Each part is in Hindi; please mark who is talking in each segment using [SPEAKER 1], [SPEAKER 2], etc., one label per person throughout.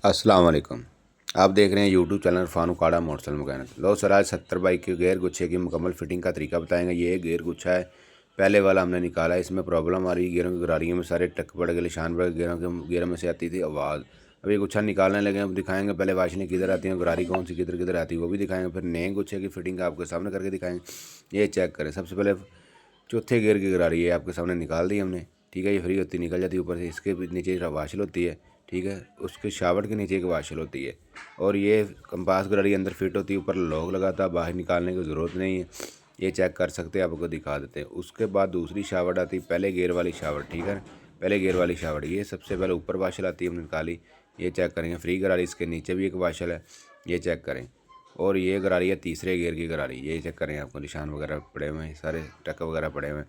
[SPEAKER 1] अस्सलाम वालेकुम। आप देख रहे हैं यूट्यूब चैनल फानू काड़ा मोटरसाइकिल मैकेनिक। लो सर, आज 70 बाइक के गेयर गुच्छे की मुकम्मल फिटिंग का तरीका बताएंगे। ये गेयर गुच्छा है, पहले वाला हमने निकाला है। इसमें प्रॉब्लम आ रही है, गेयरों की गरारियों में सारे टक पड़ गए, निशान पड़ गए, गेयरों में से आती थी आवाज़। अब ये गुच्छा निकालने लगे, अब दिखाएंगे पहले वाशलें किधर आती हैं, गरारी कौन सी किधर किधर आती है वो भी दिखाएंगे। फिर नए गुच्छे की फिटिंग आपके सामने करके दिखाएंगे। ये चेक करें। सबसे पहले चौथे गेयर की गरारी है आपके सामने निकाल दी हमने, ठीक है। ये फ्री होती निकल जाती है ऊपर से। इसके नीचे वाशल होती है, ठीक है। उसके शावट के नीचे एक वाशल होती है और ये कंपास गरारी अंदर फिट होती है। ऊपर लॉक लगाता, बाहर निकालने की ज़रूरत नहीं है। ये चेक कर सकते हैं, आपको दिखा देते हैं। उसके बाद दूसरी शावट आती है, पहले गेयर वाली शावट, ठीक है। पहले गेयर वाली शावट ये सबसे पहले ऊपर वाशल आती है, हमने निकाली। ये चेक करेंगे। फ्री गरारी, इसके नीचे भी एक वाशल है, ये चेक करें। और ये गरारी है तीसरे गियर की गरारी, ये चेक करें। आपको निशान वगैरह पड़े हुए हैं, सारे टक वगैरह पड़े हुए हैं।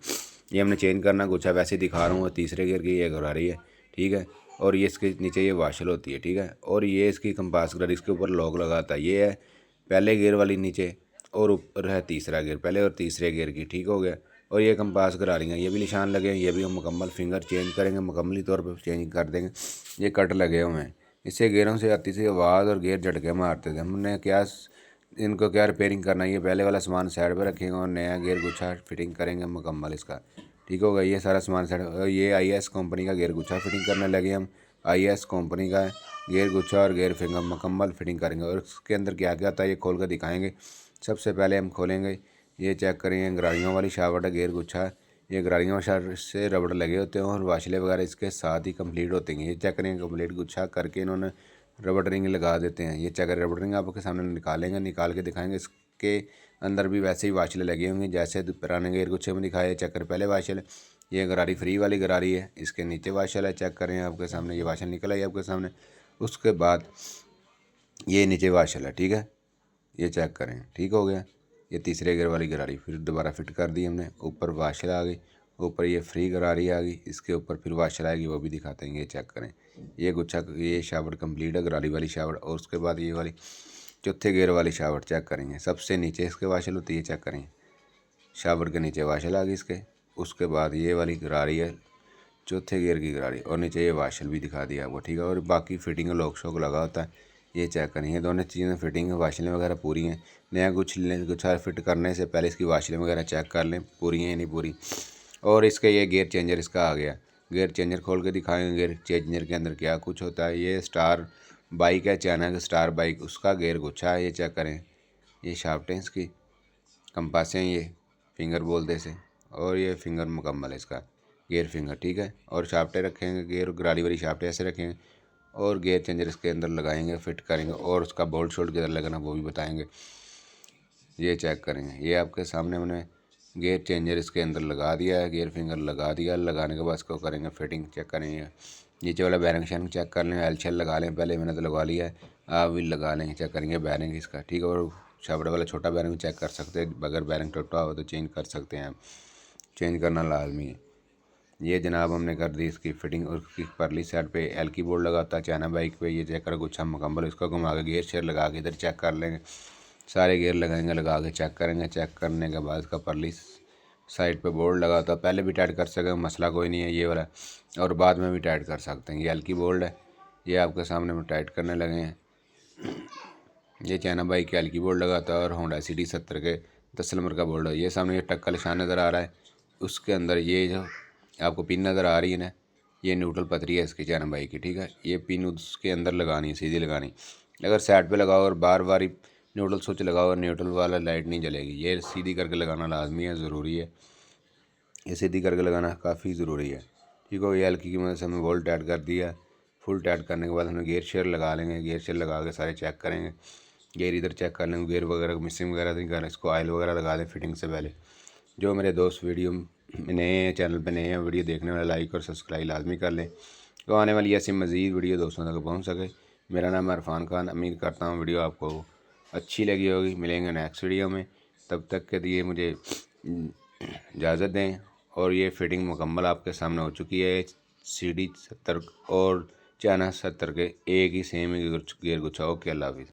[SPEAKER 1] ये हमने चेंज करना गुच्छा वैसे दिखा रहा हूँ। तीसरे गियर की ये गरारी है, ठीक है। और ये इसके नीचे ये वाशल होती है, ठीक है। और ये इसकी कंपास गरारी, इसके ऊपर लॉक लगाता है। ये है पहले गियर वाली नीचे, और ऊपर है तीसरा गियर, पहले और तीसरे गियर की, ठीक हो गया। और ये कंपास गरारी हैं, ये भी निशान लगे हैं। ये भी हम मुकम्मल फिंगर चेंज करेंगे, मुकम्मली तौर पर चेंज कर देंगे। ये कट लगे हुए हैं। इससे गेयरों से आती थी आवाज़ और गेयर झटके मारते थे। हमने इनको क्या रिपेयरिंग करना है। ये पहले वाला सामान साइड पर रखेंगे और नया गेयर गुच्छा फिटिंग करेंगे मुकम्मल इसका, ठीक होगा। ये सारा सामान साइड। ये IS कंपनी का गेयर गुच्छा फिटिंग करने लगे हम। IS कंपनी का गेयर गुच्छा और गेयर फिंगर मुकम्मल फिटिंग करेंगे। और उसके अंदर क्या क्या आता है ये खोल कर दिखाएंगे। सबसे पहले हम खोलेंगे, ये चेक करेंगे। गरारियों वाली शावट है, गेयर गुच्छा है। ये गरारियों से रबड़ लगे होते हैं और वाशले वगैरह इसके साथ ही कंप्लीट होते हैं। ये चेक करेंगे, कंप्लीट गुच्छा करके इन्होंने रबड़ रिंग लगा देते हैं। ये चेक करें, रबड़ रिंग आपके सामने निकालेंगे, निकाल के दिखाएंगे। इसके अंदर भी वैसे ही वाशले लगे होंगे जैसे पुराने गेयर गुच्छे में दिखाए। चेक करें, पहले वाशल। ये गरारी फ्री वाली गरारी है, इसके नीचे वाशल है। चेक करें आपके सामने, ये वाशल निकल आई आपके सामने। उसके बाद ये नीचे वाशल है, ठीक है। ये चेक करें, ठीक हो गया। ये तीसरे गियर वाली गरारी फिर दोबारा फिट कर दी हमने। ऊपर वाशल आ गई, ऊपर ये फ्री गरारी आ गई, इसके ऊपर फिर वाशल आएगी, वो भी दिखाते हैं। ये चेक करें, ये गुच्छा, ये शावट कंप्लीट है, गरारी वाली शावट। और उसके बाद ये वाली चौथे गियर वाली शावट चेक करेंगे। सबसे नीचे इसके वाशल होती है, चेक करें। शावट के नीचे वाशल आ गई इसके। उसके बाद ये वाली गरारी है, चौथे गियर की गरारी, और नीचे ये वाशल भी दिखा दिया आपको, ठीक है। और बाकी फिटिंग लॉक शॉक लगा होता है। ये चेक करें, ये दोनों चीज़ें फिटिंग वाशलें वगैरह पूरी हैं। नया गुच्छा फिट करने से पहले इसकी वाशलें वगैरह चेक कर लें पूरी हैं या नहीं पूरी। और इसके ये गेयर चेंजर इसका आ गया। गेयर चेंजर खोल के दिखाएंगे। गेयर चेंजर के अंदर क्या कुछ होता है। ये स्टार बाइक है, चाइना की स्टार बाइक, उसका गेयर गुच्छा है। ये चेक करें, ये शाफ्टें इसकी, कंपासें, ये फिंगर बोलते इसे। और ये फिंगर मुकम्मल है इसका, गेयर फिंगर, ठीक है। और शाफ्टें रखेंगे, गेयर गरारी वाली शाफ्टें ऐसे रखेंगे। और गेयर चेंजर इसके अंदर लगाएंगे, फिट करेंगे। और उसका बोल्ट शोल्ट किधर लगाना वो भी बताएंगे। ये चेक करेंगे, ये आपके सामने मैंने गेयर चेंजर इसके अंदर लगा दिया है, गेयर फिंगर लगा दिया। लगाने के बाद इसको करेंगे फिटिंग, चेक करेंगे। नीचे वाला बैरिंग शैरिंग चेक कर लें, एल शेल लगा लें। पहले मैंने तो लगवा लिया है, आप भी लगा लें। चेक करेंगे बैरिंग इसका, ठीक है। और शाफ्ट वाला छोटा बैरिंग चेक कर सकते हैं, अगर बैरिंग टूटा हो तो चेंज कर सकते हैं, चेंज करना लाजमी है। ये जनाब हमने कर दी इसकी फिटिंग। और उसकी परली साइड पे एल की बोर्ड लगाता है चाइना बाइक पे। ये चेक कर गुच्छा मुकम्मल, इसको घुमा के गेयर शेयर लगा के इधर चेक कर लेंगे। सारे गेयर लगाएंगे, लगा के चेक करेंगे। चेक करने के बाद इसका परली साइड पे बोर्ड लगा होता है, पहले भी टाइट कर सकें, मसला कोई नहीं है ये वाला। और बाद में भी टाइट कर सकते हैं। ये एल की बोर्ड है, ये आपके सामने में टाइट करने लगे हैं। ये चाइना बाइक के एल की बोर्ड लगाता है और होंडा सिटी 70 के 10 नंबर का बोर्ड है। ये सामने ये टक्का निशान नज़र आ रहा है, उसके अंदर ये जो आपको पिन नज़र आ रही है ना, ये न्यूट्रल पतरी है इसकी चाइना बाइक की, ठीक है। ये पिन उसके अंदर लगानी है, सीधी लगानी। अगर साइड पे लगाओ और बार बार ही न्यूट्रल स्विच लगाओ और न्यूट्रल वाला लाइट नहीं जलेगी। ये सीधी करके लगाना लाजमी है, ज़रूरी है। ये सीधी करके लगाना काफ़ी ज़रूरी है, ठीक हो। ये हल्की की मदद से हमने वोल्ट टाइट कर दिया। फुल टाइट करने के बाद हमें गेयर शेयर लगा लेंगे। गेयर शेयर लगा के सारे चेक करेंगे। गेयर इधर चेक कर लेंगे, गेयर वगैरह मिसिंग वगैरह नहीं करना। इसको ऑयल वगैरह लगा दें फिटिंग से पहले। जो मेरे दोस्त वीडियो में नए हैं, चैनल पे नए हैं, वीडियो देखने वाले लाइक और सब्सक्राइब लाजमी कर लें, तो आने वाली ऐसी मज़ीद वीडियो दोस्तों तक पहुंच सके। मेरा नाम है इरफान खान। उम्मीद करता हूं वीडियो आपको अच्छी लगी होगी। मिलेंगे नेक्स्ट वीडियो में, तब तक के लिए मुझे इजाज़त दें। और ये फिटिंग मुकम्मल आपके सामने हो चुकी है। CD 70 और चाइना 70 के एक ही सेम गेयर गुच्छा। ओके, अल्लाह हाफिज़।